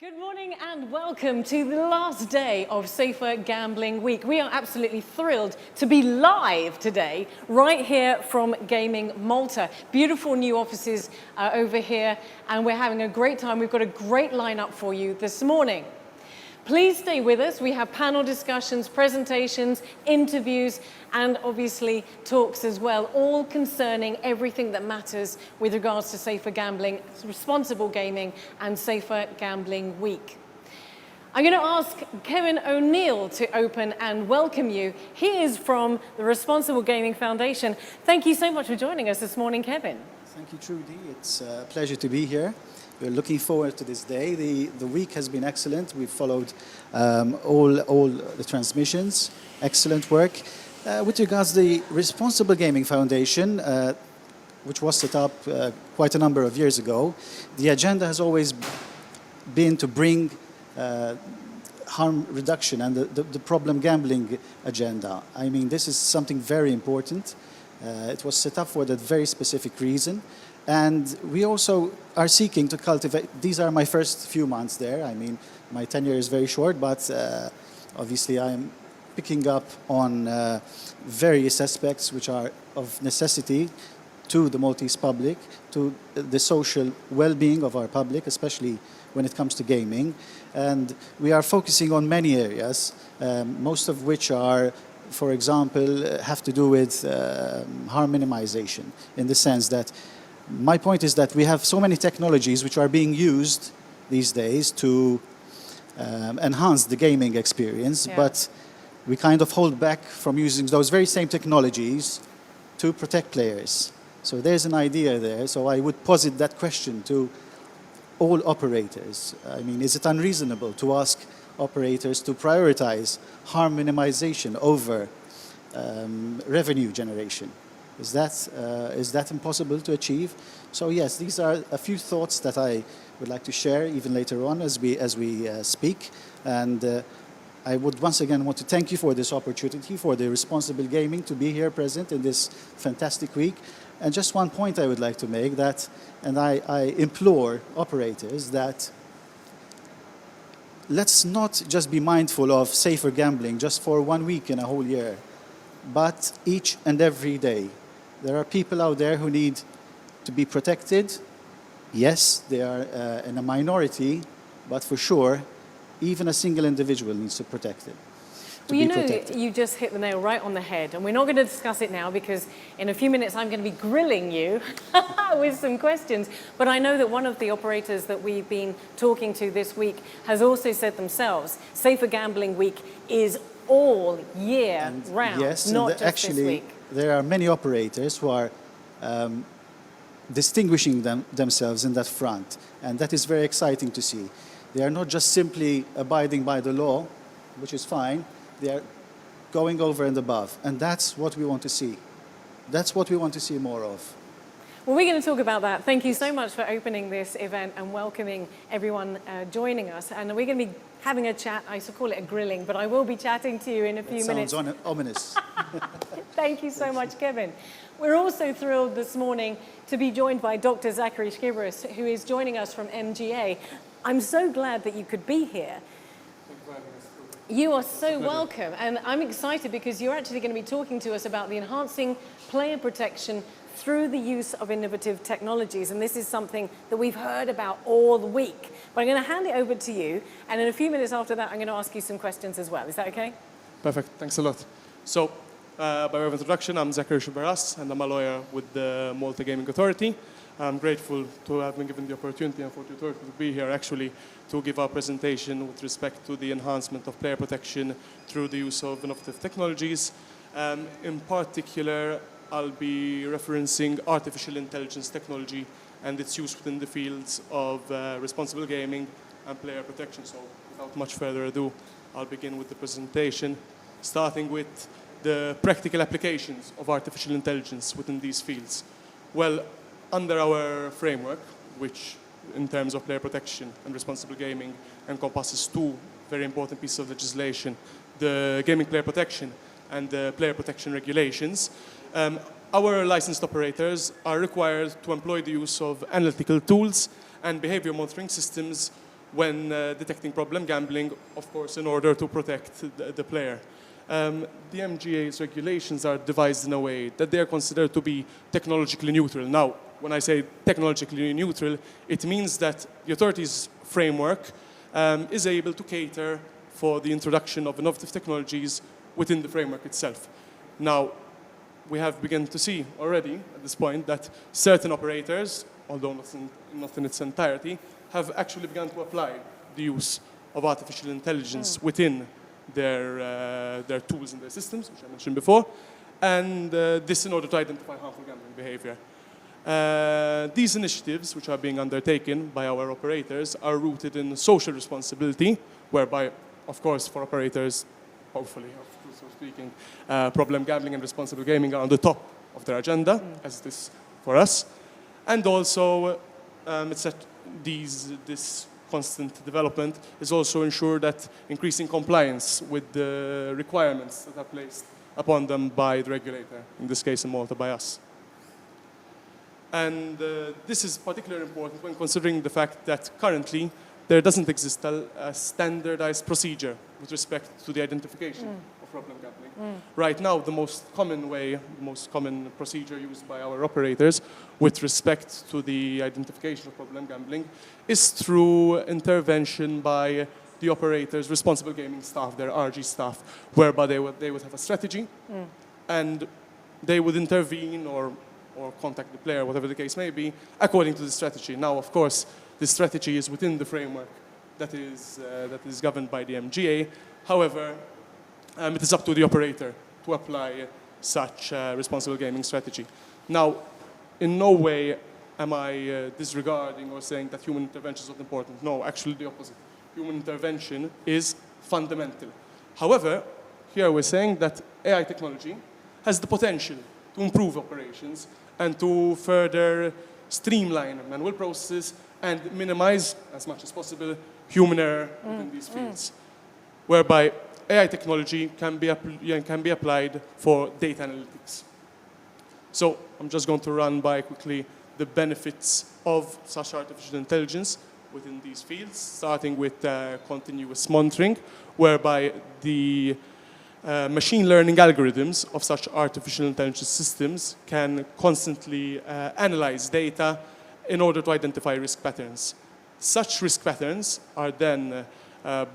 Good morning and welcome to the last day of Safer Gambling Week. We are absolutely thrilled to be live today, right here from Gaming Malta. Beautiful new offices over here, and we're having a great time. We've got a great lineup for you this morning. Please stay with us. We have panel discussions, presentations, interviews, and obviously talks as well, all concerning everything that matters with regards to safer gambling, responsible gaming, and Safer Gambling Week. I'm going to ask Kevin O'Neill to open and welcome you. He is from the Responsible Gaming Foundation. Thank you so much for joining us this morning, Kevin. Thank you, Trudy. It's a pleasure to be here. We're looking forward to this day. The week has been excellent. We've followed all the transmissions. Excellent work. With regards to the Responsible Gaming Foundation, which was set up quite a number of years ago, the agenda has always been to bring harm reduction and the problem gambling agenda. I mean, this is something very important. It was set up for that very specific reason. And we also are seeking to cultivate, these are my first few months there. I mean, my tenure is very short, but obviously I'm picking up on various aspects which are of necessity to the Maltese public, to the social well-being of our public, especially when it comes to gaming. And we are focusing on many areas, most of which are, for example, have to do with harm minimization, in the sense that my point is that we have so many technologies which are being used these days to enhance the gaming experience, but we kind of hold back from using those very same technologies to protect players. So there's an idea there. So I would posit that question to all operators. I mean, is it unreasonable to ask operators to prioritize harm minimization over revenue generation? Is that impossible to achieve? So yes, these are a few thoughts that I would like to share even later on as we speak. And I would once again want to thank you for this opportunity, for the Responsible Gaming to be here present in this fantastic week. And just one point I would like to make that, and I implore operators that let's not just be mindful of safer gambling just for 1 week in a whole year, but each and every day. There are people out there who need to be protected. Yes, they are in a minority, but for sure, even a single individual needs to protect it. Well, you know, you just hit the nail right on the head, and we're not going to discuss it now because in a few minutes I'm going to be grilling you with some questions. But I know that one of the operators that we've been talking to this week has also said themselves, Safer Gambling Week is all year round, yes, not just actually, this week. There are many operators who are distinguishing themselves in that front, and that is very exciting to see. They are not just simply abiding by the law, which is fine. They are going over and above, and that's what we want to see. That's what we want to see more of. Well, we're going to talk about that. Thank you so much for opening this event and welcoming everyone joining us. And we're going to be having a chat. I used to call it a grilling, but I will be chatting to you in a few minutes. Sounds ominous. Thank you so much, Kevin. We're also thrilled this morning to be joined by Dr. Zachary Skibris, who is joining us from MGA. I'm so glad that you could be here. You are so welcome, and I'm excited because you're actually going to be talking to us about the enhancing player protection through the use of innovative technologies, and this is something that we've heard about all the week. But I'm going to hand it over to you, and in a few minutes after that, I'm going to ask you some questions as well. Is that okay? Perfect. Thanks a lot. So, by way of introduction, I'm Zachary Skibris, and I'm a lawyer with the Malta Gaming Authority. I'm grateful to have been given the opportunity and for the authority to be here actually to give our presentation with respect to the enhancement of player protection through the use of innovative technologies. In particular, I'll be referencing artificial intelligence technology and its use within the fields of responsible gaming and player protection. So without much further ado, I'll begin with the presentation, starting with the practical applications of artificial intelligence within these fields. Well, under our framework, which in terms of player protection and responsible gaming encompasses two very important pieces of legislation, the Gaming Player Protection and the Player Protection Regulations, our licensed operators are required to employ the use of analytical tools and behavior monitoring systems when detecting problem gambling, of course, in order to protect the player. The MGA's regulations are devised in a way that they are considered to be technologically neutral. Now, when I say technologically neutral, it means that the authority's framework is able to cater for the introduction of innovative technologies within the framework itself. Now, we have begun to see already at this point that certain operators, although not in its entirety, have actually begun to apply the use of artificial intelligence within their tools and their systems, which I mentioned before, and this in order to identify harmful gambling behavior. These initiatives, which are being undertaken by our operators, are rooted in social responsibility, whereby, of course, for operators, hopefully, so speaking, problem gambling and responsible gaming are on the top of their agenda, as it is for us. And also, it's that this constant development is also ensure that increasing compliance with the requirements that are placed upon them by the regulator, in this case in Malta by us. And this is particularly important when considering the fact that currently there doesn't exist a standardized procedure with respect to the identification of problem gambling. Right now, the most common procedure used by our operators with respect to the identification of problem gambling is through intervention by the operators' responsible gaming staff, their RG staff, whereby they would have a strategy and they would intervene or contact the player, whatever the case may be, according to the strategy. Now, of course, the strategy is within the framework that is governed by the MGA. However, it is up to the operator to apply such responsible gaming strategy. Now, in no way am I disregarding or saying that human intervention is not important. No, actually the opposite. Human intervention is fundamental. However, here we're saying that AI technology has the potential to improve operations and to further streamline manual processes and minimize, as much as possible, human error within these fields, whereby AI technology can be applied for data analytics. So I'm just going to run by quickly the benefits of such artificial intelligence within these fields, starting with continuous monitoring, whereby the machine learning algorithms of such artificial intelligence systems can constantly analyze data in order to identify risk patterns. Such risk patterns are then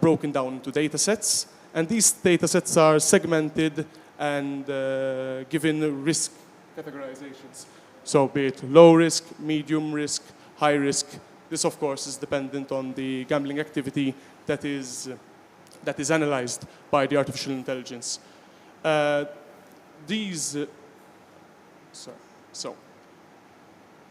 broken down into data sets, and these data sets are segmented and given risk categorizations. So be it low risk, medium risk, high risk. This, of course, is dependent on the gambling activity that is analyzed by the artificial intelligence.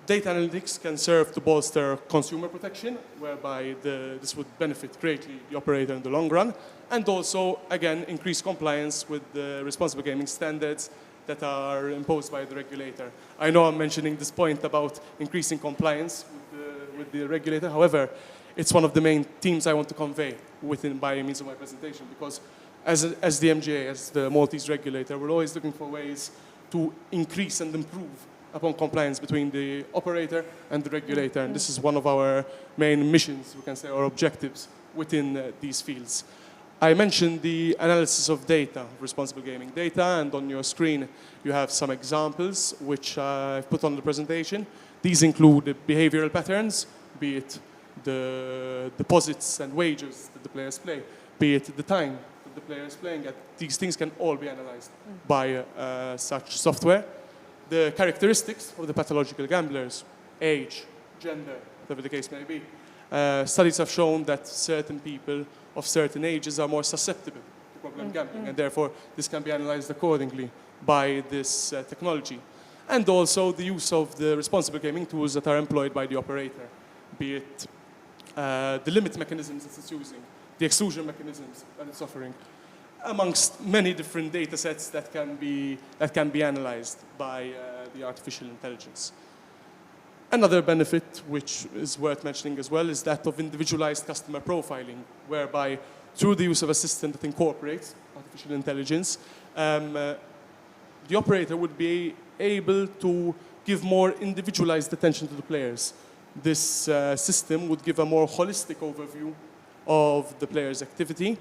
Data analytics can serve to bolster consumer protection, whereby this would benefit greatly the operator in the long run, and also, again, increase compliance with the responsible gaming standards that are imposed by the regulator. I know I'm mentioning this point about increasing compliance with the regulator. However, it's one of the main themes I want to convey by means of my presentation, because as the MGA, as the Maltese regulator, we're always looking for ways to increase and improve upon compliance between the operator and the regulator. And this is one of our main missions, we can say, or objectives within these fields. I mentioned the analysis of data, responsible gaming data, and on your screen you have some examples which I've put on the presentation. These include behavioral patterns, be it the deposits and wagers that the players play, be it the time that the player is playing at. These things can all be analyzed by such software. The characteristics of the pathological gamblers, age, gender, whatever the case may be. Studies have shown that certain people of certain ages are more susceptible to problem gambling, and therefore this can be analyzed accordingly by this technology. And also the use of the responsible gaming tools that are employed by the operator, be it the limit mechanisms that it's using, the exclusion mechanisms that it's offering, amongst many different data sets that can be analyzed by the artificial intelligence. Another benefit, which is worth mentioning as well, is that of individualized customer profiling, whereby through the use of a system that incorporates artificial intelligence, the operator would be able to give more individualized attention to the players, this system would give a more holistic overview of the player's activity,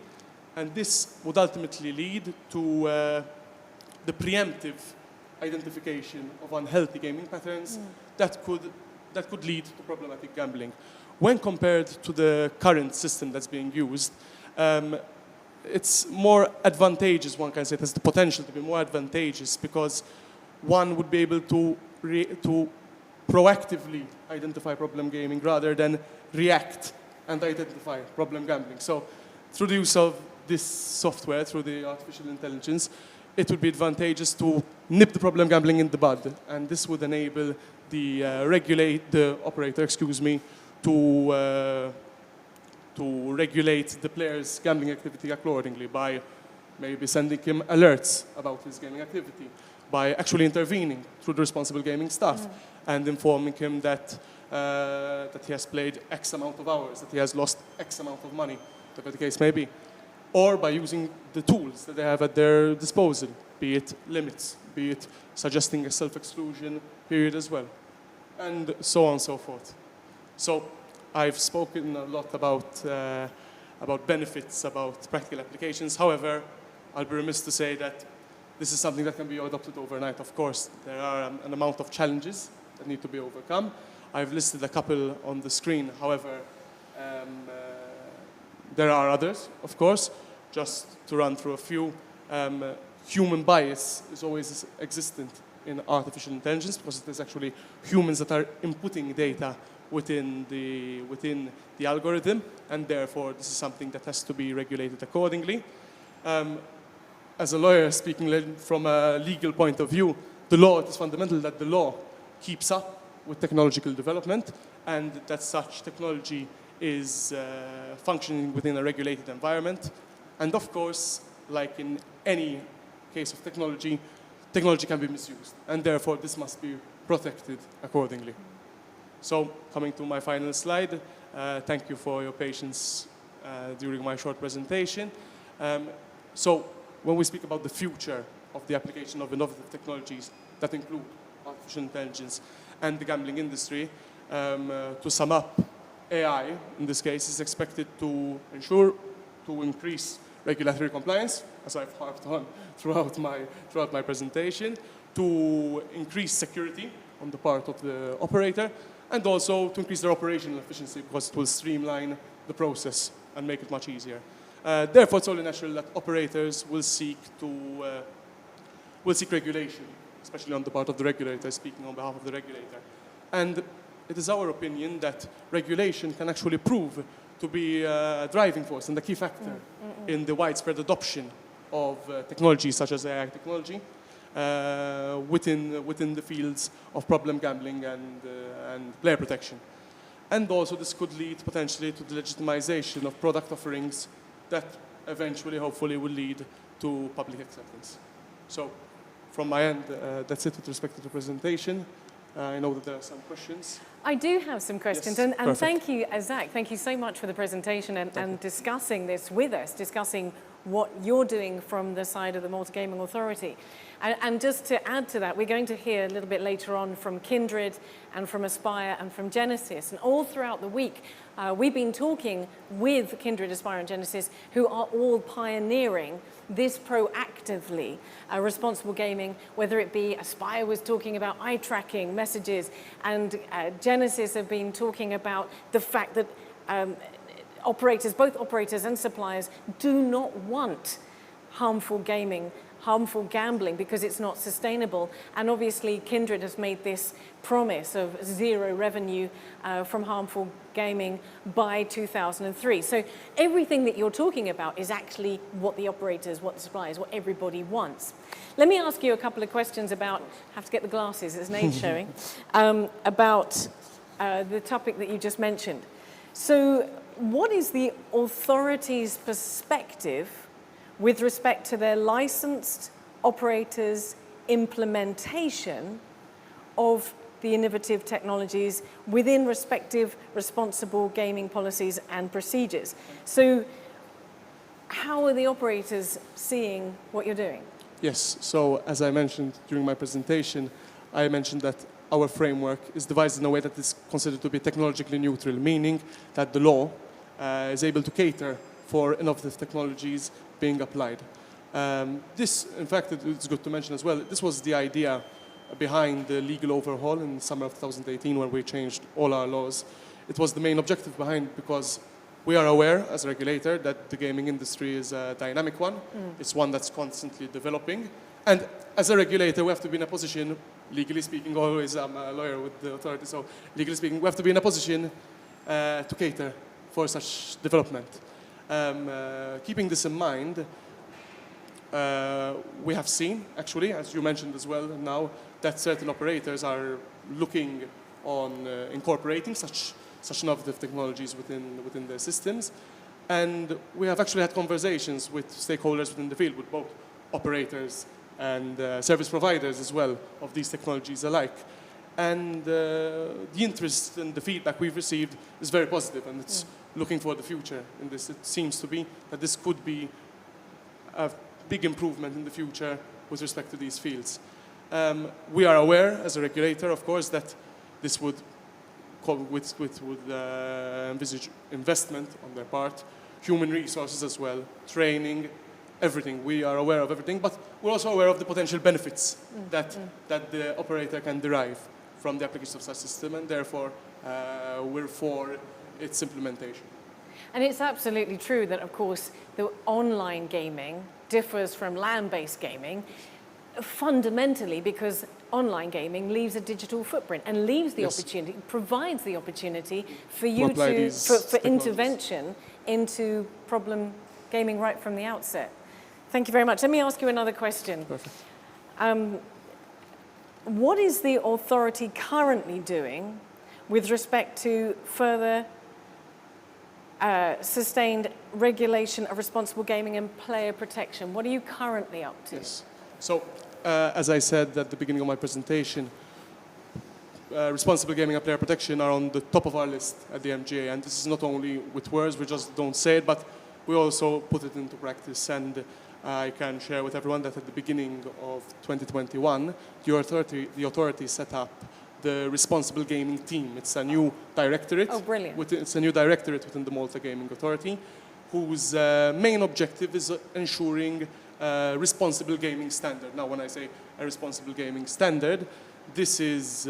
and this would ultimately lead to the preemptive identification of unhealthy gaming patterns that could lead to problematic gambling. When compared to the current system that's being used, it's more advantageous, one can say. It has the potential to be more advantageous because one would be able to proactively identify problem gaming rather than react and identify problem gambling. So through the use of this software, through the artificial intelligence, it would be advantageous to nip the problem gambling in the bud. And this would enable the operator, to regulate the player's gambling activity accordingly by maybe sending him alerts about his gaming activity, by actually intervening through the responsible gaming staff and informing him that he has played X amount of hours, that he has lost X amount of money, whatever the case may be. Or by using the tools that they have at their disposal, be it limits, be it suggesting a self-exclusion period as well, and so on and so forth. So I've spoken a lot about benefits, about practical applications. However, I'll be remiss to say that this is something that can be adopted overnight. Of course, there are an amount of challenges that need to be overcome. I've listed a couple on the screen. However, there are others, of course. Just to run through a few, human bias is always existent in artificial intelligence because it is actually humans that are inputting data within the algorithm, and therefore this is something that has to be regulated accordingly. As a lawyer, speaking from a legal point of view, it is fundamental that the law keeps up with technological development and that such technology is functioning within a regulated environment. And of course, like in any case of technology, technology can be misused, and therefore this must be protected accordingly. So, coming to my final slide, thank you for your patience during my short presentation. So, when we speak about the future of the application of innovative technologies that include artificial intelligence and the gambling industry, to sum up, AI, in this case, is expected to increase regulatory compliance, as I've harped on throughout my presentation, to increase security on the part of the operator, and also to increase their operational efficiency because it will streamline the process and make it much easier. Therefore, it's only natural that operators will seek regulation, especially on the part of the regulator, speaking on behalf of the regulator. And it is our opinion that regulation can actually prove to be a driving force and a key factor in the widespread adoption of technologies such as AI technology within the fields of problem gambling and player protection. And also this could lead potentially to the legitimization of product offerings that eventually, hopefully, will lead to public acceptance. So from my end, that's it with respect to the presentation. I know that there are some questions. I do have some questions, Yes, and thank you, Zach, thank you so much for the presentation and discussing this with us, discussing what you're doing from the side of the Malta Gaming Authority. And just to add to that, we're going to hear a little bit later on from Kindred and from Aspire and from Genesis. And all throughout the week, we've been talking with Kindred, Aspire and Genesis, who are all pioneering this proactively, responsible gaming, whether it be Aspire was talking about eye tracking messages, and Genesis have been talking about the fact that both operators and suppliers do not want harmful gaming, harmful gambling, because it's not sustainable. And obviously Kindred has made this promise of zero revenue from harmful gaming by 2003. So everything that you're talking about is actually what the operators, what the suppliers, what everybody wants. Let me ask you a couple of questions about, I have to get the glasses, there's an age showing, about the topic that you just mentioned. So what is the authority's perspective with respect to their licensed operators' implementation of the innovative technologies within respective responsible gaming policies and procedures? So how are the operators seeing what you're doing? Yes, so as I mentioned during my presentation, I mentioned that our framework is devised in a way that is considered to be technologically neutral, meaning that the law is able to cater for innovative technologies being applied. This, in fact, it's good to mention as well, this was the idea behind the legal overhaul in the summer of 2018 when we changed all our laws. It was the main objective behind, because we are aware as a regulator that the gaming industry is a dynamic one. It's one that's constantly developing. And as a regulator, we have to be in a position, legally speaking, always I'm a lawyer with the authority, so legally speaking, we have to be in a position to cater for such development. Keeping this in mind, we have seen, actually, as you mentioned as well now, that certain operators are looking on incorporating such innovative technologies within their systems. And we have actually had conversations with stakeholders within the field, with both operators and service providers as well of these technologies alike. And the interest and the feedback we've received is very positive, and it's looking for the future in this. It seems to be that this could be a big improvement in the future with respect to these fields. We are aware, as a regulator, of course, that this would envisage investment on their part, human resources as well, training, everything. We are aware of everything, but we're also aware of the potential benefits that the operator can derive from the application of such system, and therefore we're for its implementation. And it's absolutely true that, of course, the online gaming differs from land-based gaming fundamentally because online gaming leaves a digital footprint and leaves the opportunity, provides the opportunity for you for intervention into problem gaming right from the outset. Thank you very much. Let me ask you another question. Perfect. What is the authority currently doing with respect to further sustained regulation of responsible gaming and player protection? What are you currently up to? Yes. So, as I said at the beginning of my presentation, responsible gaming and player protection are on the top of our list at the MGA, and this is not only with words, we just don't say it, but we also put it into practice. And I can share with everyone that at the beginning of 2021, the authority set up the Responsible Gaming Team. It's a new directorate. Oh, brilliant. It's a new directorate within the Malta Gaming Authority, whose main objective is ensuring responsible gaming standard. Now, when I say a responsible gaming standard, this is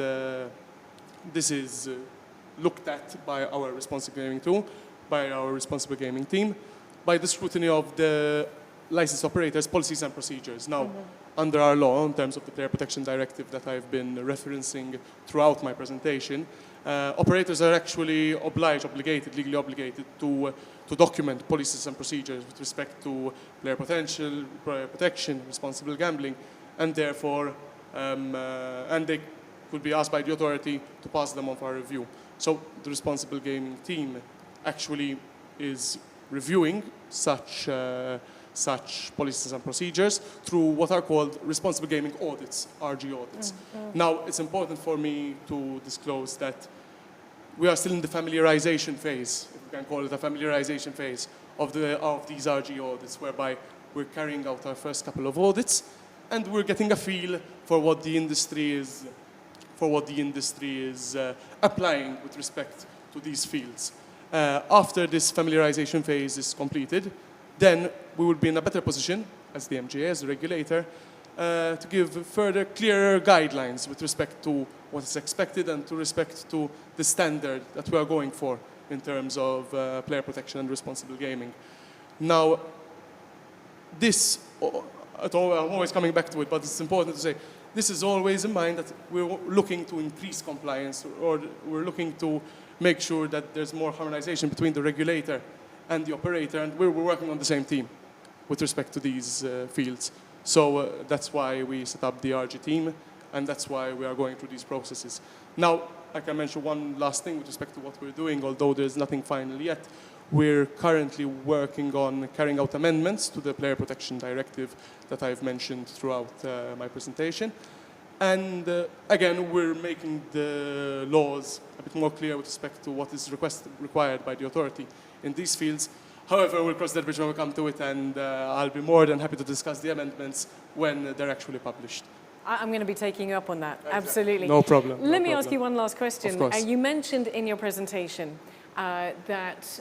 looked at by our responsible gaming tool, by our responsible gaming team, by the scrutiny of the licensed operators' policies and procedures. Now, under our law, in terms of the Player Protection Directive that I've been referencing throughout my presentation, operators are actually legally obligated to document policies and procedures with respect to player protection, responsible gambling, and therefore, and they could be asked by the authority to pass them on for review. So the responsible gaming team actually is reviewing such policies and procedures through what are called responsible gaming audits, RG audits. Now, it's important for me to disclose that we are still in the familiarization phase, if we can call it a familiarization phase, of these RG audits, whereby we're carrying out our first couple of audits, and we're getting a feel for what the industry is applying with respect to these fields. After this familiarization phase is completed, then we will be in a better position as the MGA, as the regulator, to give further clearer guidelines with respect to what is expected and to respect to the standard that we are going for in terms of player protection and responsible gaming. Now, this, I'm always coming back to it, but it's important to say, this is always in mind that we're looking to increase compliance, or we're looking to make sure that there's more harmonization between the regulator and the operator, and we're working on the same team with respect to these fields. So that's why we set up the RG team, and that's why we are going through these processes. Now, I can mention one last thing with respect to what we're doing, although there's nothing final yet. We're currently working on carrying out amendments to the Player Protection Directive that I've mentioned throughout my presentation. And again, we're making the laws a bit more clear with respect to what is required by the authority in these fields. However, we'll cross that bridge when we come to it, and I'll be more than happy to discuss the amendments when they're actually published. I'm going to be taking you up on that. Absolutely. No problem. Let me ask you one last question. Of course. You mentioned in your presentation that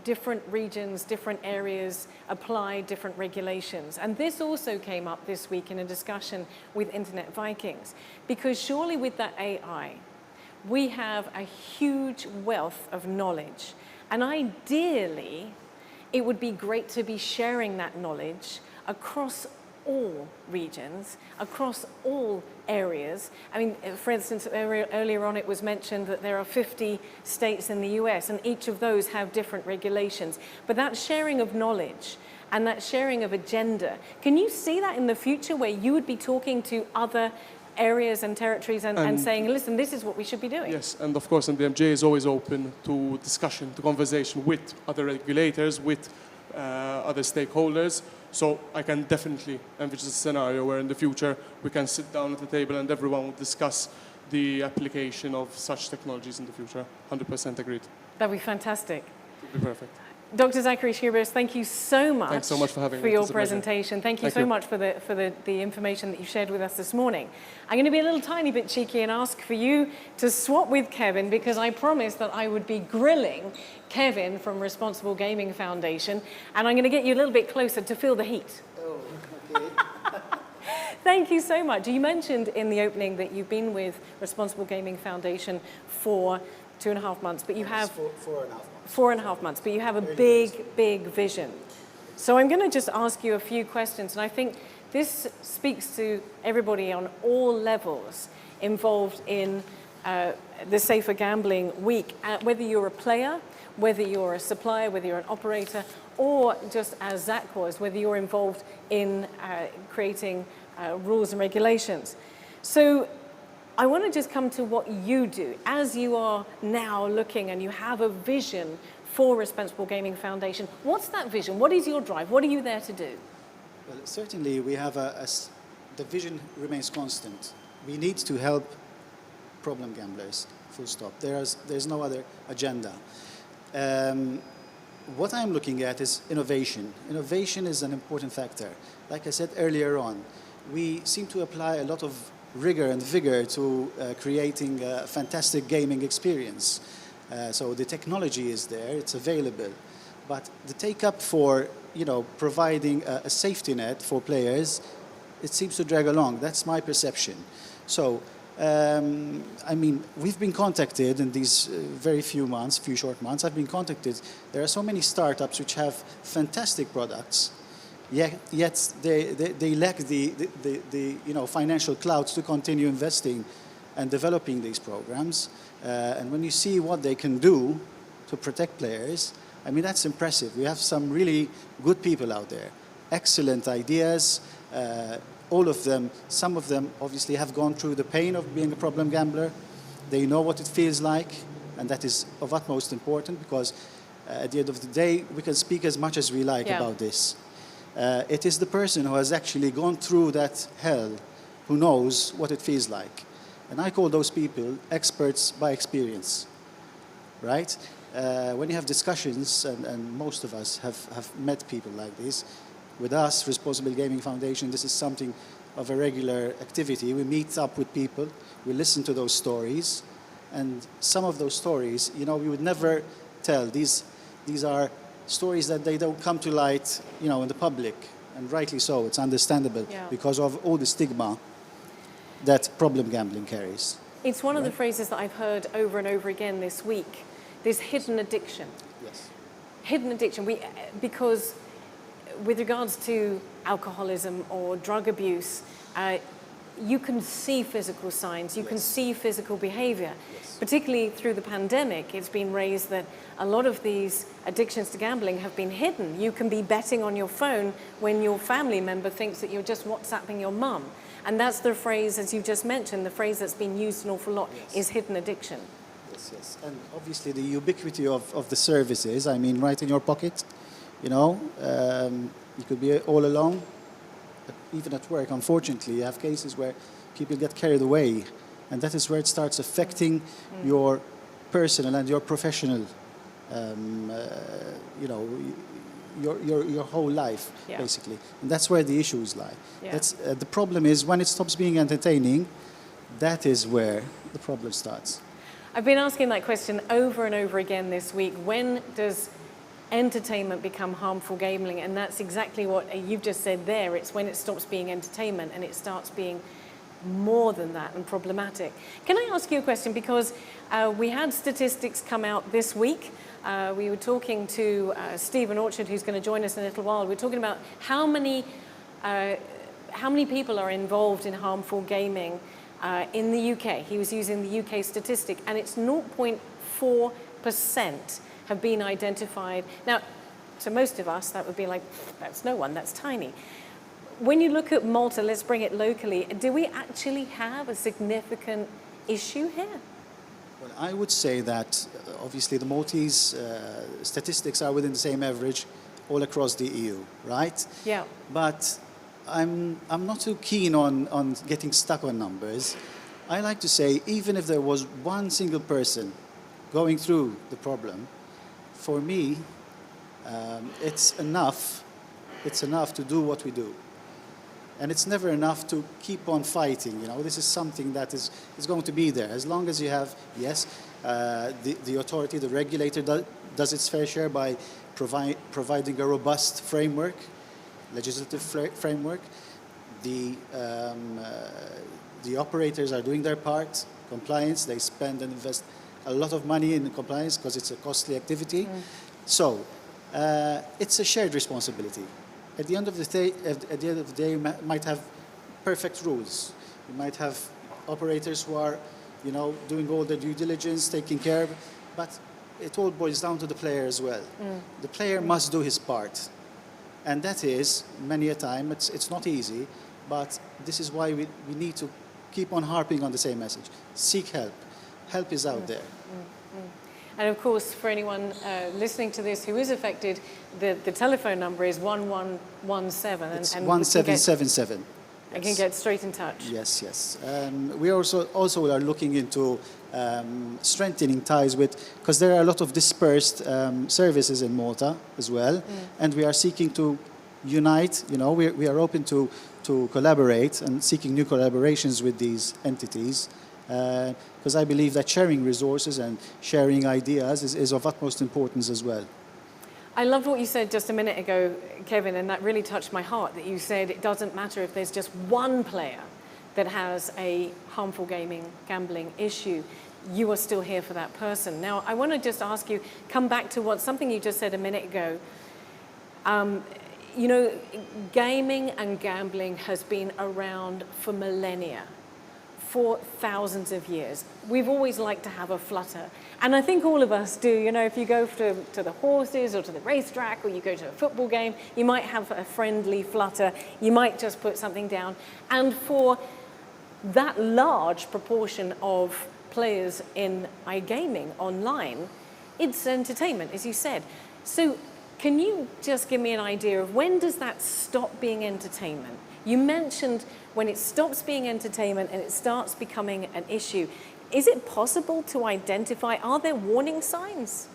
different regions, different areas apply different regulations. And this also came up this week in a discussion with Internet Vikings. Because surely with that AI, we have a huge wealth of knowledge. And ideally, it would be great to be sharing that knowledge across all regions, across all areas. I mean, for instance, earlier on it was mentioned that there are 50 states in the US and each of those have different regulations. But that sharing of knowledge and that sharing of agenda, can you see that in the future where you would be talking to other areas and territories and saying, listen, this is what we should be doing? Yes, and of course, and the MJ is always open to discussion, to conversation with other regulators, with other stakeholders. So I can definitely envisage a scenario where in the future we can sit down at the table and everyone will discuss the application of such technologies in the future. 100% agreed. That'd be fantastic. It would be perfect. Dr. Zachary Shearbus, thank you so much. Thanks so much for having me. For It your was a pleasure. presentation. Thank you so much for the information that you shared with us this morning. I'm going to be a little tiny bit cheeky and ask for you to swap with Kevin because I promised that I would be grilling Kevin from Responsible Gaming Foundation, and I'm going to get you a little bit closer to feel the heat. Oh, okay. Thank you so much. You mentioned in the opening that you've been with Responsible Gaming Foundation for 2.5 months, but you have 4.5 months. 4.5 months, but you have a big vision. So I'm going to just ask you a few questions, and I think this speaks to everybody on all levels involved in the Safer Gambling Week, whether you're a player, whether you're a supplier, whether you're an operator, or just as Zach was, whether you're involved in creating rules and regulations. So I want to just come to what you do. As you are now looking and you have a vision for Responsible Gaming Foundation, what's that vision? What is your drive? What are you there to do? Well, certainly we have the vision remains constant. We need to help problem gamblers, full stop. There's no other agenda. What I'm looking at is innovation. Innovation is an important factor. Like I said earlier on, we seem to apply a lot of rigor and vigor to creating a fantastic gaming experience. So the technology is there, it's available, but the take-up for providing a safety net for players, it seems to drag along. That's my perception. So, I mean, we've been contacted in these few short months, I've been contacted. There are so many startups which have fantastic products, yet they lack the financial clout to continue investing and developing these programs. And when you see what they can do to protect players, I mean, that's impressive. We have some really good people out there, excellent ideas. All of them, some of them obviously have gone through the pain of being a problem gambler. They know what it feels like, and that is of utmost importance because at the end of the day, we can speak as much as we like about this. It is the person who has actually gone through that hell who knows what it feels like. And I call those people experts by experience, right? When you have discussions, and most of us have met people like this, with us, Responsible Gaming Foundation, this is something of a regular activity. We meet up with people, we listen to those stories, and some of those stories, we would never tell. These are stories that they don't come to light, in the public, and rightly so. It's understandable because of all the stigma that problem gambling carries. It's one of the phrases that I've heard over and over again this week, this hidden addiction. Yes. Hidden addiction, because with regards to alcoholism or drug abuse, you can see physical signs, you can see physical behavior. Yes. Particularly through the pandemic, it's been raised that a lot of these addictions to gambling have been hidden. You can be betting on your phone when your family member thinks that you're just WhatsApping your mum. And that's the phrase, as you just mentioned, the phrase that's been used an awful lot is hidden addiction. Yes, yes. And obviously the ubiquity of the services, I mean, right in your pocket, you could be all alone, even at work. Unfortunately, you have cases where people get carried away, and that is where it starts affecting your personal and your professional, your whole life, Yeah. basically. And that's where the issues lie. Yeah. That's, the problem is when it stops being entertaining, that is where the problem starts. I've been asking that question over and over again this week. When does entertainment become harmful gambling? And that's exactly what you've just said there. It's when it stops being entertainment and it starts being more than that and problematic. Can I ask you a question? Because we had statistics come out this week. We were talking to Stephen Orchard, who's going to join us in a little while. We're talking about how many people are involved in harmful gaming in the UK. He was using the UK statistic, and it's 0.4% have been identified. Now, to most of us, that would be like, that's no one, that's tiny. When you look at Malta, let's bring it locally, do we actually have a significant issue here? Well, I would say that obviously the Maltese statistics are within the same average all across the EU, right? Yeah. But I'm not too keen on getting stuck on numbers. I like to say even if there was one single person going through the problem, for me, it's enough to do what we do. And it's never enough to keep on fighting. You know, this is something that is going to be there. As long as you have, yes, the authority, the regulator does its fair share by providing a robust framework, legislative framework. The operators are doing their part, compliance. They spend and invest a lot of money in compliance because it's a costly activity. So it's a shared responsibility. At the end of the day, you might have perfect rules. You might have operators who are, you know, doing all the due diligence, taking care of, but it all boils down to the player as well. The player must do his part. And that is, many a time, it's not easy, but this is why we need to keep on harping on the same message. Seek help. Help is out there. And of course, for anyone listening to this who is affected, the telephone number is 1117. It's and 1777. I can get straight in touch. Yes, yes. We also are looking into strengthening ties with, because there are a lot of dispersed services in Malta as well, and we are seeking to unite. You know, we are open to collaborate and seeking new collaborations with these entities, because I believe that sharing resources and sharing ideas is of utmost importance as well. I loved what you said just a minute ago, Kevin, and that really touched my heart, that you said it doesn't matter if there's just one player that has a harmful gambling issue. You are still here for that person. Now, I want to just ask you, come back to something you just said a minute ago. You know, gaming and gambling has been around for millennia, for thousands of years. We've always liked to have a flutter. And I think all of us do. You know, if you go to the horses or to the racetrack or you go to a football game, you might have a friendly flutter. You might just put something down. And for that large proportion of players in iGaming online, it's entertainment, as you said. So can you just give me an idea of when does that stop being entertainment? You mentioned when it stops being entertainment and it starts becoming an issue. Is it possible to identify, are there warning signs?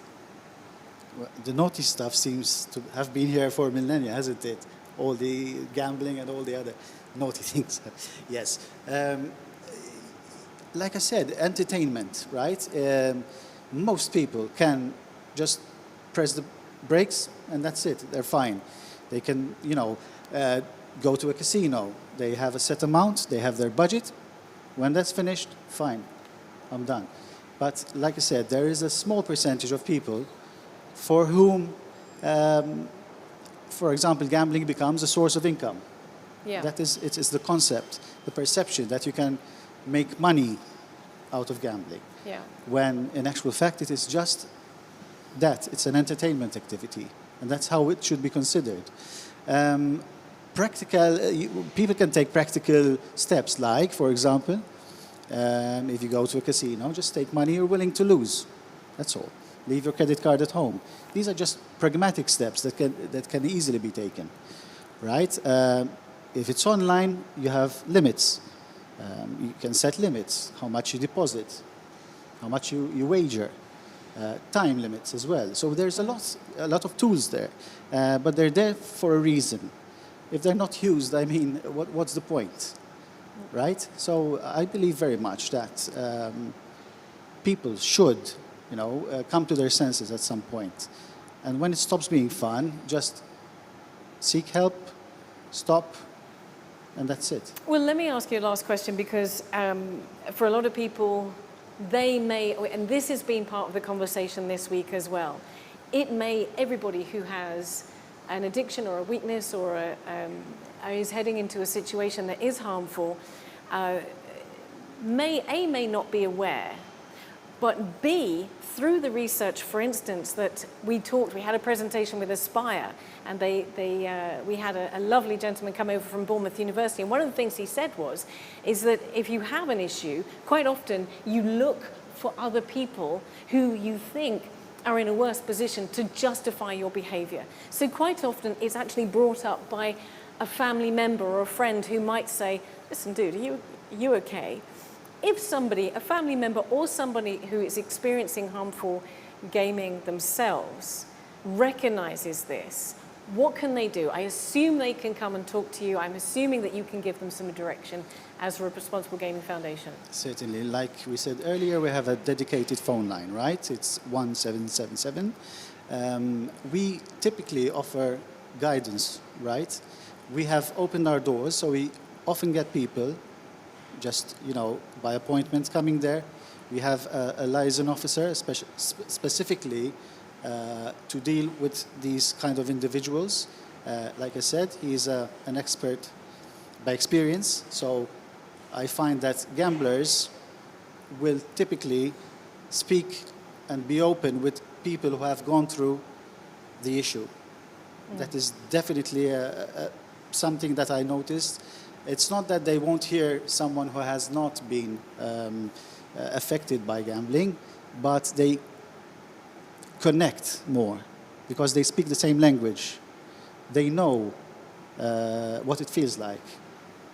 Well, the naughty stuff seems to have been here for millennia, hasn't it? All the gambling and all the other naughty things. Yes. Like I said, entertainment, right? Most people can just press the brakes and that's it. They're fine. They can, you know, go to a casino. They have a set amount. They have their budget. When that's finished, fine. I'm done. But like I said, there is a small percentage of people for whom, for example, gambling becomes a source of income. Yeah. That is, it's the concept, the perception that you can make money out of gambling. Yeah. When in actual fact it is just that. It's an entertainment activity. And that's how it should be considered. People can take practical steps like, for example, if you go to a casino, just take money you're willing to lose. That's all. Leave your credit card at home. These are just pragmatic steps that can easily be taken, right? If it's online, you have limits. You can set limits, how much you deposit, how much you wager. time limits as well. So there's a lot of tools there, but they're there for a reason. If they're not used, I mean, what's the point, right? So I believe very much that people should, come to their senses at some point. And when it stops being fun, just seek help, stop, and that's it. Well, let me ask you a last question, because for a lot of people, they may, and this has been part of the conversation this week as well, everybody who has an addiction or a weakness or is heading into a situation that is harmful, may not be aware, but B, through the research, for instance, that we had a presentation with Aspire, and we had a lovely gentleman come over from Bournemouth University, and one of the things he said is that if you have an issue, quite often you look for other people who you think are in a worse position to justify your behavior. So quite often it's actually brought up by a family member or a friend who might say, listen, dude, are you okay? If somebody, a family member or somebody who is experiencing harmful gaming themselves recognizes this, what can they do? I assume they can come and talk to you. I'm assuming that you can give them some direction as a Responsible Gaming Foundation. Certainly. Like we said earlier, we have a dedicated phone line, right? It's 1777. We typically offer guidance, right? We have opened our doors, so we often get people just, by appointment coming there. We have a liaison officer specifically to deal with these kind of individuals. Like I said, he's an expert by experience. So I find that gamblers will typically speak and be open with people who have gone through the issue. That is definitely something that I noticed. It's not that they won't hear someone who has not been affected by gambling, but they connect more because they speak the same language. They know what it feels like.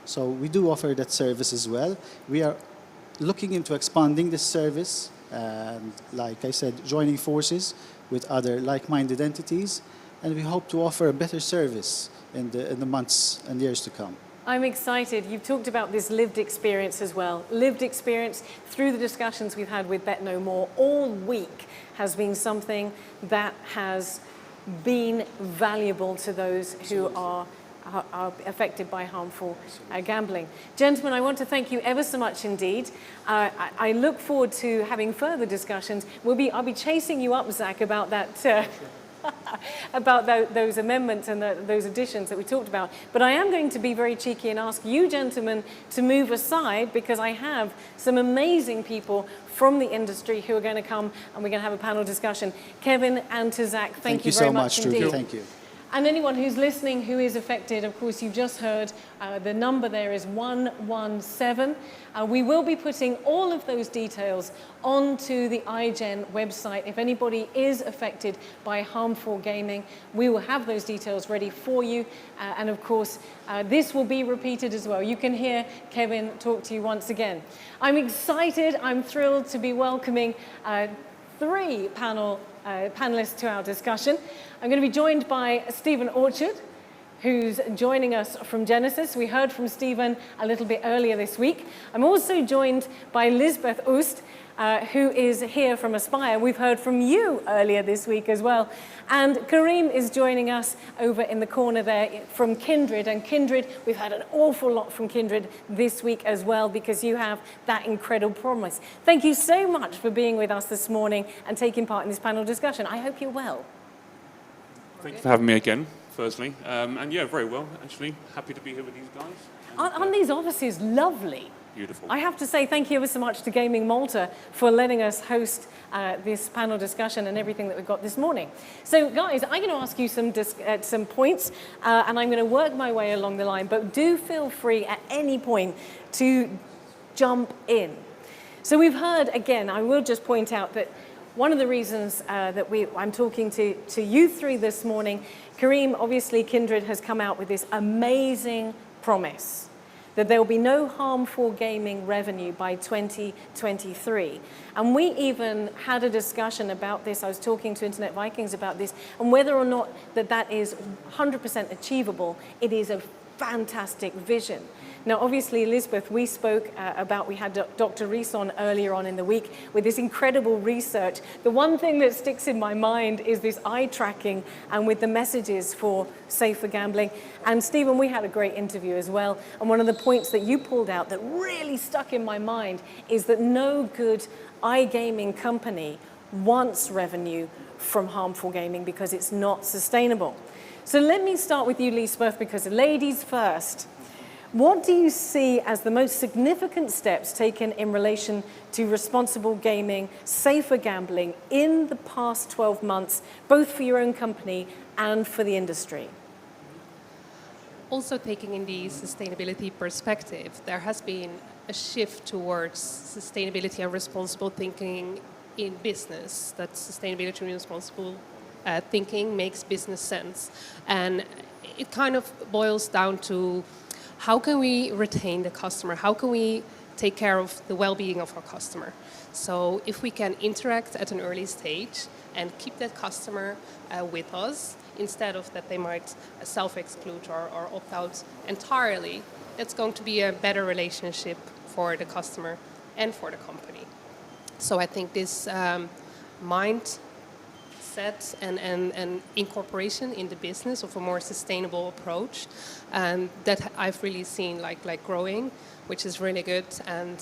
So we do offer that service as well. We are looking into expanding this service and, like I said, joining forces with other like-minded entities, and we hope to offer a better service in the months and years to come. I'm excited. You've talked about this lived experience as well. Lived experience through the discussions we've had with Bet No More all week has been something that has been valuable to those who are affected by harmful gambling. Gentlemen, I want to thank you ever so much indeed. I look forward to having further discussions. I'll be chasing you up, Zach, about that. About those amendments and those additions that we talked about. But I am going to be very cheeky and ask you gentlemen to move aside, because I have some amazing people from the industry who are going to come and we're going to have a panel discussion. Kevin and to Zach, thank you very much indeed. Trudy. Thank you. And anyone who's listening who is affected, of course, you've just heard the number there is 117. We will be putting all of those details onto the iGen website. If anybody is affected by harmful gaming, we will have those details ready for you. And of course, this will be repeated as well. You can hear Kevin talk to you once again. I'm excited. I'm thrilled to be welcoming 3 panelists to our discussion. I'm going to be joined by Stephen Orchard, who's joining us from Genesis. We heard from Stephen a little bit earlier this week. I'm also joined by Lisbeth Oost, who is here from Aspire. We've heard from you earlier this week as well. And Kareem is joining us over in the corner there from Kindred. And Kindred, we've had an awful lot from Kindred this week as well, because you have that incredible promise. Thank you so much for being with us this morning and taking part in this panel discussion. I hope you're well. Thank you for having me again, firstly. And yeah, very well, actually. Happy to be here with these guys. Aren't these offices lovely? Beautiful. I have to say thank you ever so much to Gaming Malta for letting us host this panel discussion and everything that we've got this morning. So guys, I'm going to ask you some points and I'm going to work my way along the line, but do feel free at any point to jump in. So we've heard, again, I will just point out that one of the reasons that I'm talking to you 3 this morning, Kareem, obviously Kindred has come out with this amazing promise that there will be no harmful gaming revenue by 2023. And we even had a discussion about this. I was talking to Internet Vikings about this, and whether or not that is 100% achievable. It is a fantastic vision. Now, obviously, Elizabeth, we spoke we had Dr. Rees on earlier on in the week with this incredible research. The one thing that sticks in my mind is this eye tracking and with the messages for safer gambling. And Stephen, we had a great interview as well. And one of the points that you pulled out that really stuck in my mind is that no good iGaming company wants revenue from harmful gaming because it's not sustainable. So let me start with you, Lisbeth, because ladies first. What do you see as the most significant steps taken in relation to responsible gaming, safer gambling in the past 12 months, both for your own company and for the industry? Also taking in the sustainability perspective, there has been a shift towards sustainability and responsible thinking in business, that sustainability and responsible thinking makes business sense. And it kind of boils down to how can we retain the customer? How can we take care of the well-being of our customer? So if we can interact at an early stage and keep that customer with us, instead of that they might self-exclude or opt out entirely, it's going to be a better relationship for the customer and for the company. So I think this mindset and incorporation in the business of a more sustainable approach, and that I've really seen like growing, which is really good, and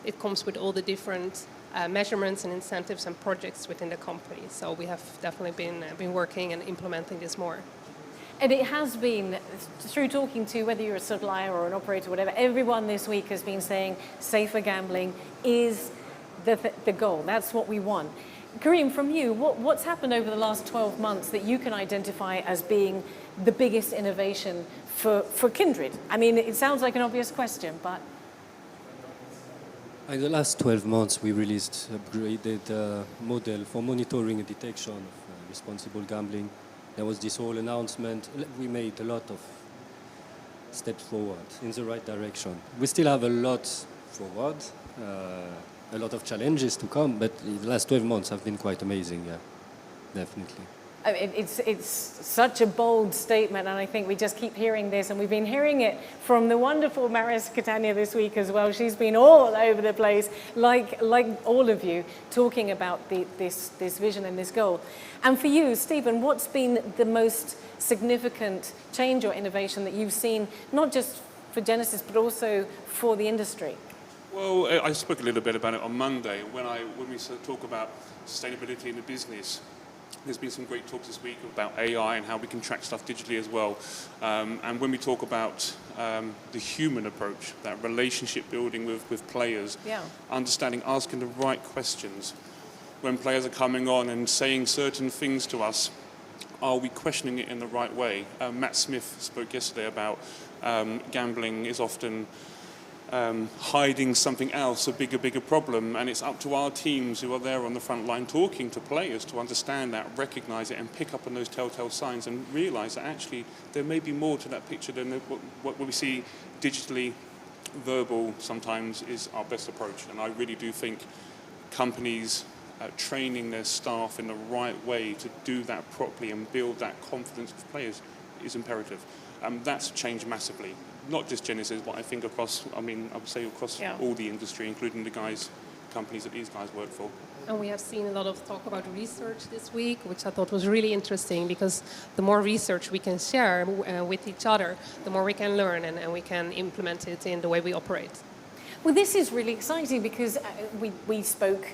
it comes with all the different measurements and incentives and projects within the company. So we have definitely been working and implementing this more. And it has been, through talking to whether you're a supplier or an operator, whatever, everyone this week has been saying safer gambling is the goal. That's what we want. Kareem, from you, what's happened over the last 12 months that you can identify as being the biggest innovation for Kindred? I mean, it sounds like an obvious question, but... In the last 12 months, we released upgraded model for monitoring and detection of responsible gambling. There was this whole announcement. We made a lot of steps forward in the right direction. We still have a lot forward, a lot of challenges to come, but the last 12 months have been quite amazing, yeah, definitely. I mean, it's such a bold statement, and I think we just keep hearing this, and we've been hearing it from the wonderful Maris Catania this week as well. She's been all over the place, like all of you, talking about this vision and this goal. And for you, Stephen, what's been the most significant change or innovation that you've seen, not just for Genesis, but also for the industry? Well, I spoke a little bit about it on Monday when we talk about sustainability in the business. There's been some great talks this week about AI and how we can track stuff digitally as well. And when we talk about the human approach, that relationship building with players, understanding, asking the right questions. When players are coming on and saying certain things to us, are we questioning it in the right way? Matt Smith spoke yesterday about gambling is often hiding something else, a bigger problem, and it's up to our teams who are there on the front line talking to players to understand that, recognize it, and pick up on those telltale signs and realize that actually there may be more to that picture than what we see digitally. Verbal sometimes is our best approach, and I really do think companies training their staff in the right way to do that properly and build that confidence of players is imperative. That's changed massively. Not just Genesis, but I think across, I would say across all the industry, including the companies that these guys work for. And we have seen a lot of talk about research this week, which I thought was really interesting, because the more research we can share with each other, the more we can learn and we can implement it in the way we operate. Well, this is really exciting because we spoke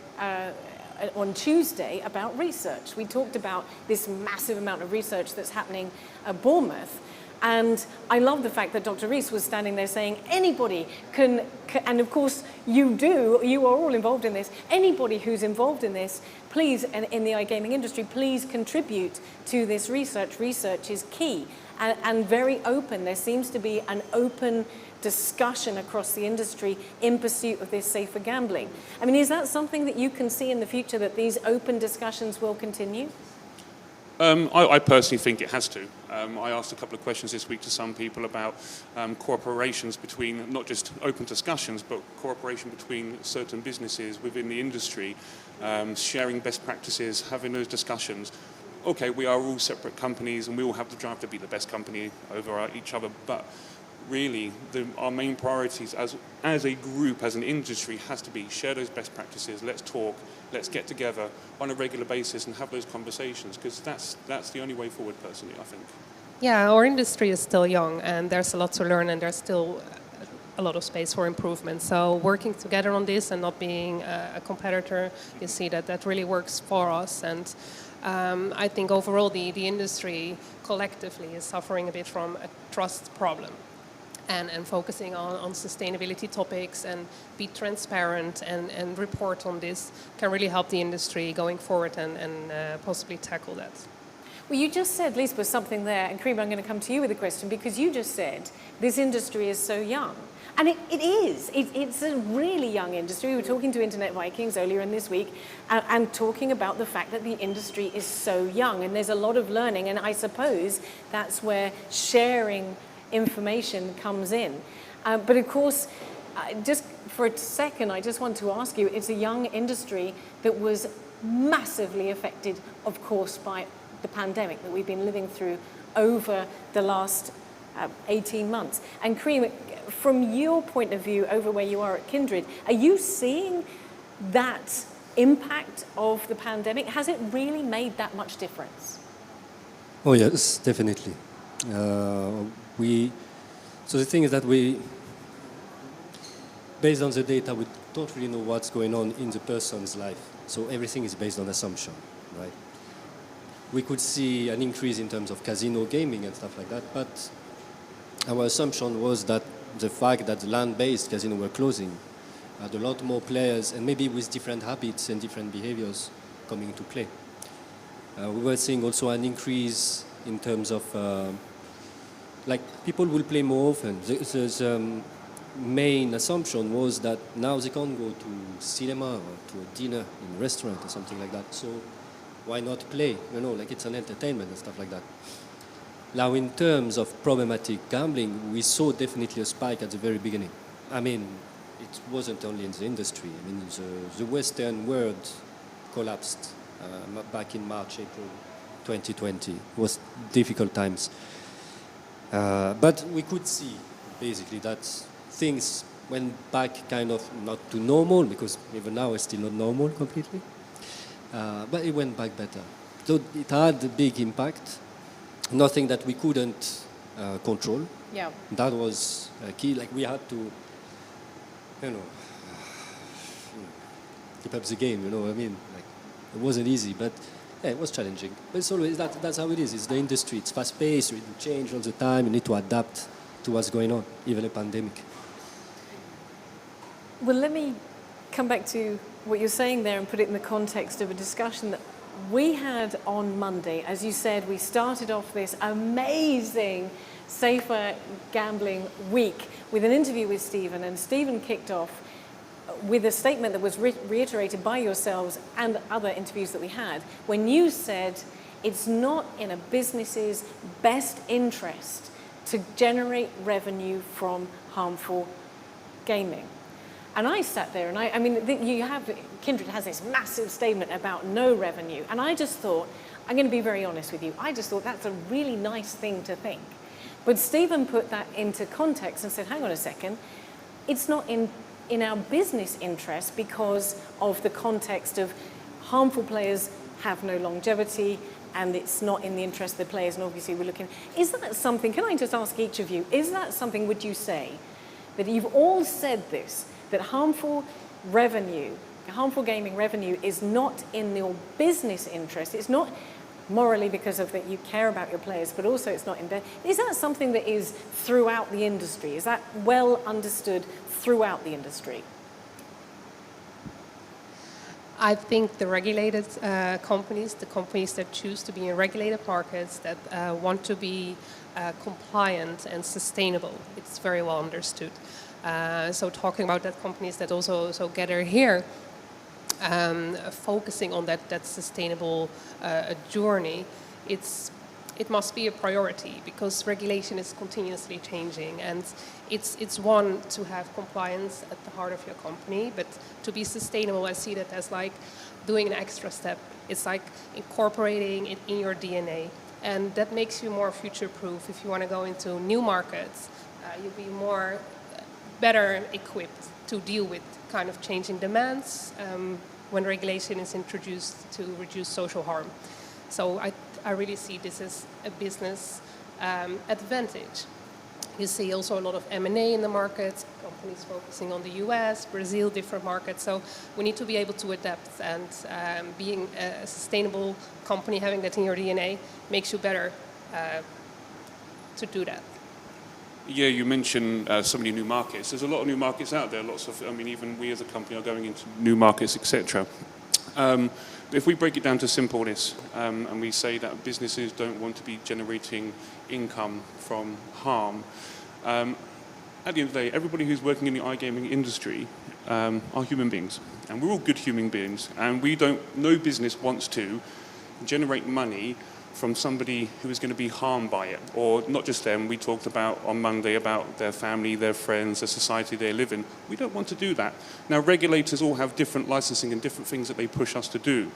on Tuesday about research. We talked about this massive amount of research that's happening at Bournemouth. And I love the fact that Dr. Rees was standing there saying anybody can, and of course you are all involved in this, anybody who's involved in this, please, and in the iGaming industry, please contribute to this research. Research is key and very open. There seems to be an open discussion across the industry in pursuit of this safer gambling. I mean, is that something that you can see in the future, that these open discussions will continue? I personally think it has to. I asked a couple of questions this week to some people about cooperations between, not just open discussions, but cooperation between certain businesses within the industry, sharing best practices, having those discussions. Okay, we are all separate companies and we all have the drive to be the best company over each other, but really our main priorities as a group, as an industry, has to be share those best practices, let's talk, let's get together on a regular basis and have those conversations, because that's the only way forward, personally, I think. Yeah, our industry is still young and there's a lot to learn and there's still a lot of space for improvement. So working together on this and not being a competitor, you see that really works for us. And I think overall the industry collectively is suffering a bit from a trust problem. And focusing on sustainability topics and be transparent and report on this can really help the industry going forward and possibly tackle that. Well, you just said, Lisbeth, something there, and Karim, I'm going to come to you with a question, because you just said this industry is so young. And it is. It's a really young industry. We were talking to Internet Vikings earlier in this week and talking about the fact that the industry is so young and there's a lot of learning, and I suppose that's where sharing information comes in. But of course, just for a second, I just want to ask you, it's a young industry that was massively affected, of course, by the pandemic that we've been living through over the last 18 months. And Karim, from your point of view over where you are at Kindred, are you seeing that impact of the pandemic? Has it really made that much difference? Oh yes, definitely. So the thing is that based on the data, we don't really know what's going on in the person's life. So everything is based on assumption, right? We could see an increase in terms of casino gaming and stuff like that, but our assumption was that the fact that the land-based casino were closing had a lot more players, and maybe with different habits and different behaviors coming into play. We were seeing also an increase in terms of like people will play more often. The main assumption was that now they can't go to cinema or to a dinner in a restaurant or something like that. So why not play? You know, like it's an entertainment and stuff like that. Now, in terms of problematic gambling, we saw definitely a spike at the very beginning. I mean, it wasn't only in the industry. I mean, the Western world collapsed back in March, April 2020. It was difficult times. But we could see, basically, that things went back kind of not to normal, because even now it's still not normal completely. But it went back better. So it had a big impact. Nothing that we couldn't control. Yeah. That was key. Like we had to, keep up the game. You know what I mean? Like it wasn't easy, but yeah, it was challenging. But it's always that's how it is. It's the industry. It's fast-paced. You change all the time. You need to adapt to what's going on, even a pandemic. Well, let me come back to what you're saying there and put it in the context of a discussion that we had on Monday. As you said, we started off this amazing Safer Gambling Week with an interview with Stephen, and Stephen kicked off with a statement that was reiterated by yourselves and other interviews that we had, when you said it's not in a business's best interest to generate revenue from harmful gaming. And I sat there and I mean, Kindred has this massive statement about no revenue. And I just thought, I'm going to be very honest with you, I just thought that's a really nice thing to think. But Stephen put that into context and said, hang on a second, it's not in our business interest because of the context of harmful players have no longevity and it's not in the interest of the players. And obviously we're looking, is that something, can I just ask each of you, is that something, would you say, that you've all said this, that harmful gaming revenue is not in your business interest? It's not morally because of that you care about your players, but also it's not in there. Is that something that is throughout the industry? Is that well understood throughout the industry? I think the regulated companies, the companies that choose to be in regulated markets, that want to be compliant and sustainable, it's very well understood. So talking about that companies that also gather here, focusing on that sustainable journey, it's it must be a priority because regulation is continuously changing, and it's one to have compliance at the heart of your company, but to be sustainable, I see that as like doing an extra step. It's like incorporating it in your DNA, and that makes you more future-proof. If you want to go into new markets, you'll be better equipped to deal with kind of changing demands when regulation is introduced to reduce social harm. So I really see this as a business advantage. You see also a lot of M&A in the markets, companies focusing on the US, Brazil, different markets. So we need to be able to adapt, and being a sustainable company, having that in your DNA, makes you better to do that. Yeah, you mentioned so many new markets. There's a lot of new markets out there. Even we as a company are going into new markets, etc. If we break it down to simpleness, and we say that businesses don't want to be generating income from harm, at the end of the day, everybody who's working in the iGaming industry are human beings, and we're all good human beings, and no business wants to generate money from somebody who is going to be harmed by it, or not just them. We talked about on Monday about their family, their friends, the society they live in. We don't want to do that. Now, regulators all have different licensing and different things that they push us to do.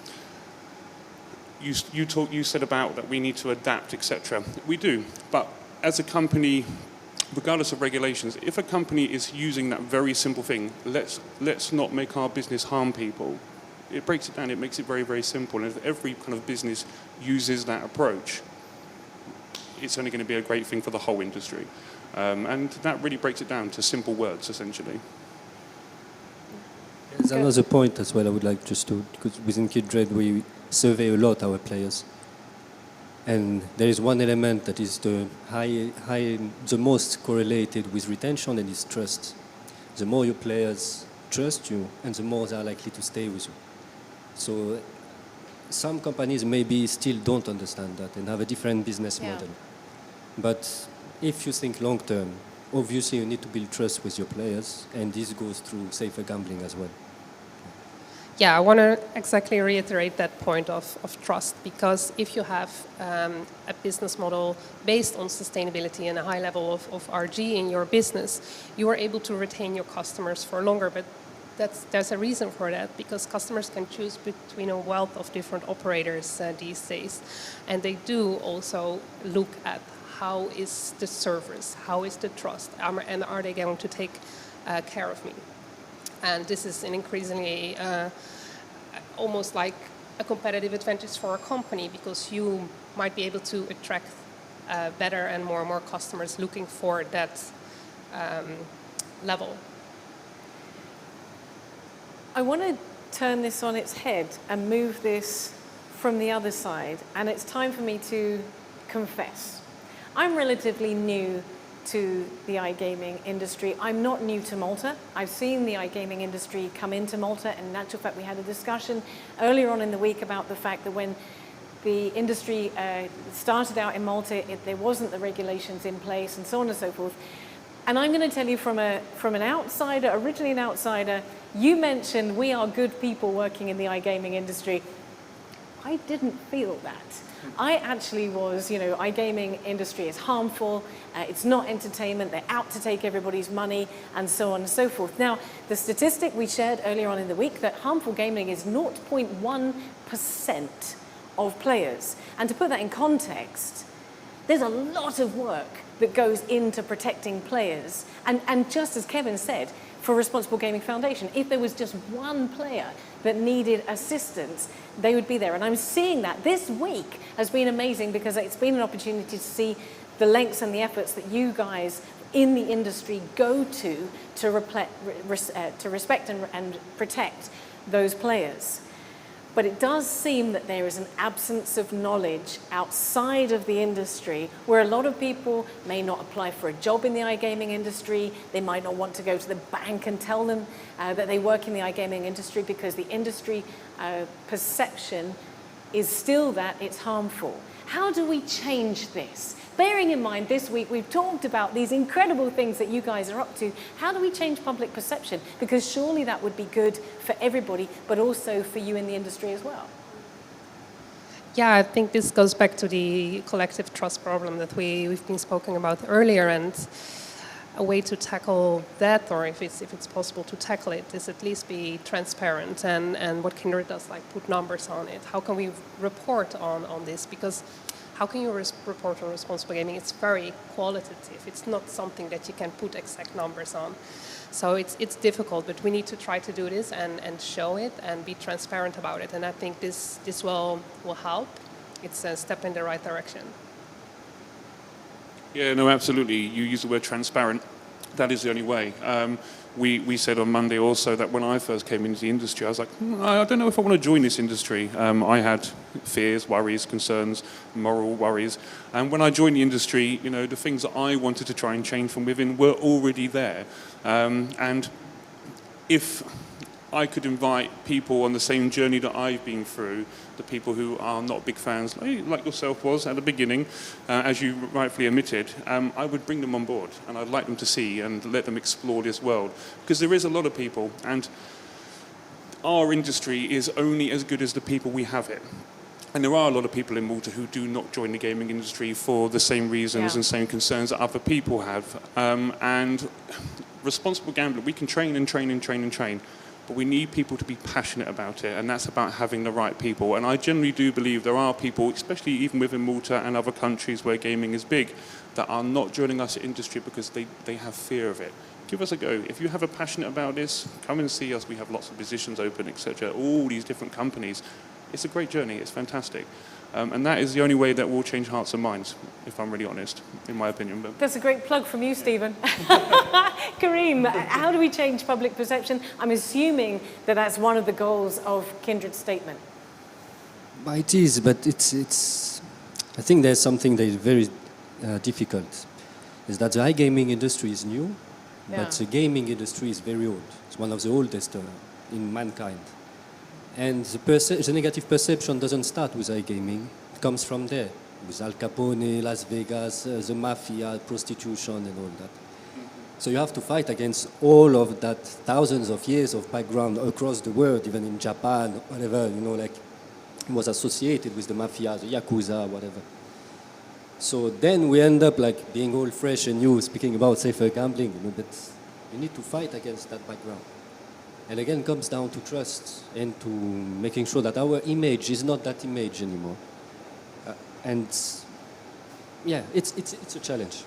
You said about that we need to adapt, etc. We do, but as a company, regardless of regulations, if a company is using that very simple thing, let's not make our business harm people. It breaks it down, it makes it very, very simple. And if every kind of business uses that approach, it's only going to be a great thing for the whole industry. And that really breaks it down to simple words, essentially. There's another point as well I would like just to, because within Kindred we survey a lot our players. And there is one element that is the most correlated with retention, and is trust. The more your players trust you, and the more they are likely to stay with you. So some companies maybe still don't understand that and have a different business model. But if you think long term, obviously you need to build trust with your players, and this goes through safer gambling as well. Yeah, I want to exactly reiterate that point of trust, because if you have a business model based on sustainability and a high level of RG in your business, you are able to retain your customers for longer. But there's a reason for that, because customers can choose between a wealth of different operators these days. And they do also look at how is the service, how is the trust, and are they going to take care of me? And this is an increasingly almost like a competitive advantage for a company, because you might be able to attract better and more customers looking for that level. I want to turn this on its head and move this from the other side, and it's time for me to confess. I'm relatively new to the iGaming industry. I'm not new to Malta. I've seen the iGaming industry come into Malta, and in actual fact we had a discussion earlier on in the week about the fact that when the industry started out in Malta, there wasn't the regulations in place and so on and so forth. And I'm going to tell you from an outsider, originally an outsider, you mentioned we are good people working in the iGaming industry. I didn't feel that. I actually was, iGaming industry is harmful, it's not entertainment, they're out to take everybody's money, and so on and so forth. Now, the statistic we shared earlier on in the week that harmful gaming is 0.1% of players. And to put that in context, there's a lot of work that goes into protecting players. And just as Kevin said, for Responsible Gaming Foundation, if there was just one player that needed assistance, they would be there. And I'm seeing that this week has been amazing, because it's been an opportunity to see the lengths and the efforts that you guys in the industry go to respect and protect those players. But it does seem that there is an absence of knowledge outside of the industry, where a lot of people may not apply for a job in the iGaming industry. They might not want to go to the bank and tell them that they work in the iGaming industry, because the industry perception is still that it's harmful. How do we change this? Bearing in mind this week we've talked about these incredible things that you guys are up to, how do we change public perception? Because surely that would be good for everybody, but also for you in the industry as well. Yeah, I think this goes back to the collective trust problem that we've been speaking about earlier, and a way to tackle that, or if it's possible to tackle it, is at least be transparent, and what Kindred does, like put numbers on it. How can we report on this? Because how can you report on responsible gaming? It's very qualitative. It's not something that you can put exact numbers on. So it's difficult, but we need to try to do this and show it and be transparent about it. And I think this will help. It's a step in the right direction. Yeah, no, absolutely. You use the word transparent. That is the only way. We said on Monday also that when I first came into the industry, I was like, I don't know if I want to join this industry. I had fears, worries, concerns, moral worries. And when I joined the industry, you know, the things that I wanted to try and change from within were already there. And if I could invite people on the same journey that I've been through, the people who are not big fans, like yourself was at the beginning, as you rightfully admitted, I would bring them on board, and I'd like them to see and let them explore this world. Because there is a lot of people, and our industry is only as good as the people we have it. And there are a lot of people in Malta who do not join the gaming industry for the same reasons and same concerns that other people have. And responsible gambling, we can train and train and train and train, but we need people to be passionate about it, and that's about having the right people. And I generally do believe there are people, especially even within Malta and other countries where gaming is big, that are not joining us industry because they have fear of it. Give us a go. If you have a passionate about this, come and see us. We have lots of positions open, etc. All these different companies. It's a great journey. It's fantastic. And that is the only way that will change hearts and minds, if I'm really honest, in my opinion. But That's a great plug from you, Stephen. Kareem, how do we change public perception? I'm assuming that that's one of the goals of Kindred's statement. It is, but it's. I think there's something that is very difficult. Is that the iGaming industry is new, but the gaming industry is very old. It's one of the oldest in mankind. And the negative perception doesn't start with iGaming. It comes from there, with Al Capone, Las Vegas, the mafia, prostitution, and all that. So you have to fight against all of that, thousands of years of background across the world, even in Japan, whatever, you know, like it was associated with the mafia, the yakuza, whatever. So then we end up like being all fresh and new, speaking about safer gambling, you know, but you need to fight against that background. And again, it comes down to trust and to making sure that our image is not that image anymore. And yeah, it's a challenge.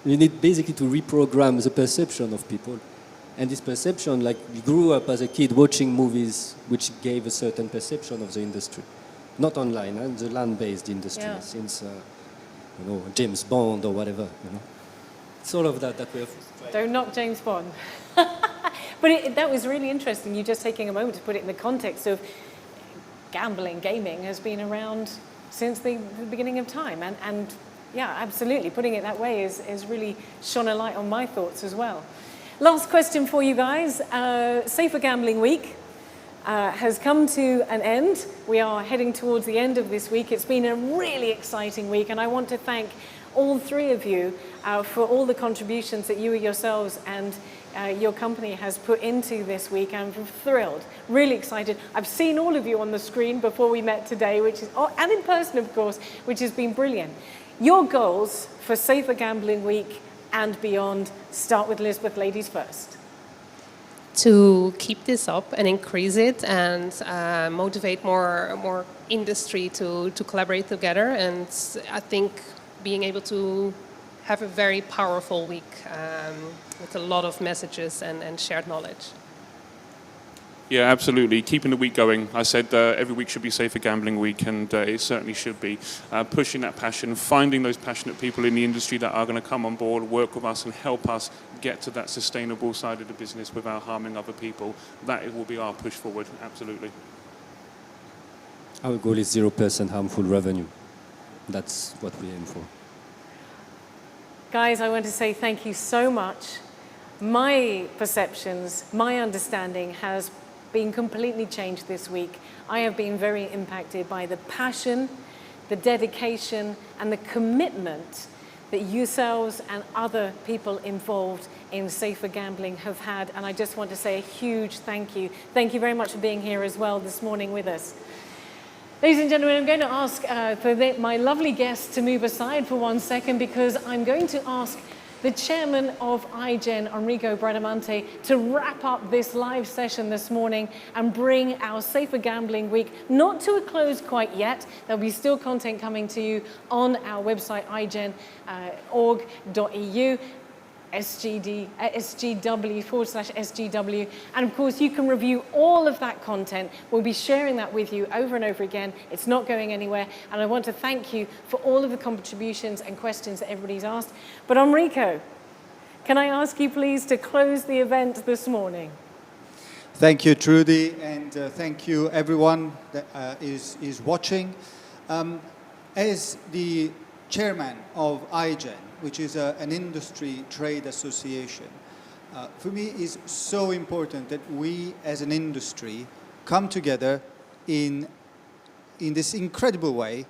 You need basically to reprogram the perception of people. And this perception, like we grew up as a kid watching movies which gave a certain perception of the industry. Not online, and the land-based industry, since, you know, James Bond or whatever, you know. It's all of that we have. Don't knock James Bond. But that was really interesting, you just taking a moment to put it in the context of gambling, gaming has been around since the beginning of time. And yeah, absolutely, putting it that way is really shone a light on my thoughts as well. Last question for you guys. Safer Gambling Week has come to an end. We are heading towards the end of this week. It's been a really exciting week, and I want to thank all three of you for all the contributions that you yourselves and your company has put into this week. I'm thrilled, really excited. I've seen all of you on the screen before we met today, and in person, of course, which has been brilliant. Your goals for Safer Gambling Week and beyond, start with Lisbeth, ladies first. To keep this up and increase it and motivate more industry to collaborate together. And I think being able to have a very powerful week with a lot of messages and shared knowledge. yeah, absolutely. Keeping the week going. I said every week should be Safer Gambling Week, and it certainly should be. Pushing that passion, finding those passionate people in the industry that are going to come on board, work with us and help us get to that sustainable side of the business without harming other people. That will be our push forward, absolutely. Our goal is 0% harmful revenue. That's what we aim for. Guys, I want to say thank you so much. My perceptions, my understanding has been completely changed this week. I have been very impacted by the passion, the dedication, and the commitment that yourselves and other people involved in safer gambling have had. And I just want to say a huge thank you. Thank you very much for being here as well this morning with us. Ladies and gentlemen, I'm going to ask my lovely guests to move aside for 1 second because I'm going to ask the chairman of iGen, Enrico Bradamante, to wrap up this live session this morning and bring our Safer Gambling Week not to a close quite yet. There'll be still content coming to you on our website, igen.org.eu. SGW/SGW. And of course, you can review all of that content. We'll be sharing that with you over and over again. It's not going anywhere. And I want to thank you for all of the contributions and questions that everybody's asked. But Enrico, can I ask you please to close the event this morning? Thank you, Trudy, and thank you everyone that is watching. As the chairman of iGen, which is an industry trade association, for me is so important that we as an industry come together in this incredible way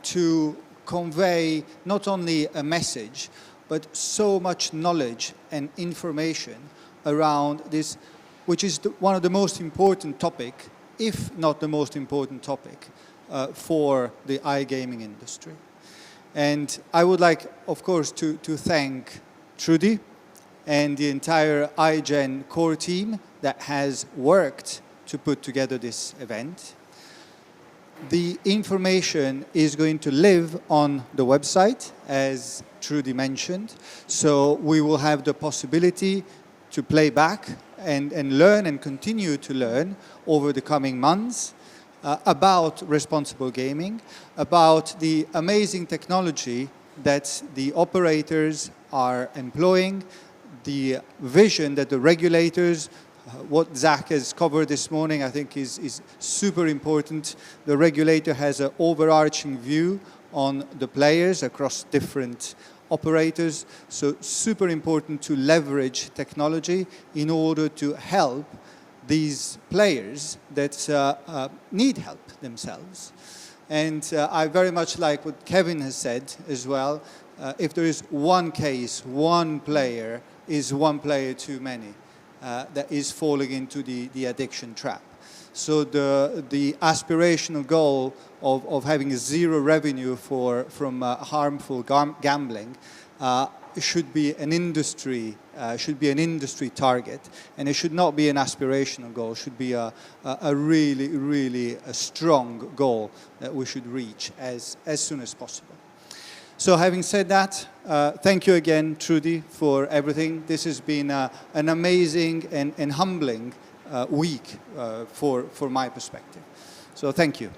to convey not only a message, but so much knowledge and information around this, which is one of the most important topic, if not the most important topic, for the iGaming industry. And I would like, of course, to thank Trudy and the entire iGen core team that has worked to put together this event. The information is going to live on the website, as Trudy mentioned, so we will have the possibility to play back and learn and continue to learn over the coming months about responsible gaming, about the amazing technology that the operators are employing, the vision that the regulators, what Zach has covered this morning, I think is super important. The regulator has an overarching view on the players across different operators, so super important to leverage technology in order to help these players that need help themselves. And I very much like what Kevin has said as well. If there is one case, one player is one player too many that is falling into the addiction trap. So the aspirational goal of having zero revenue from harmful gambling should be an industry target, and it should not be an aspirational goal. It should be a really strong goal that we should reach as soon as possible. So having said that, thank you again, Trudy, for everything. This has been an amazing and humbling week for my perspective. So thank you.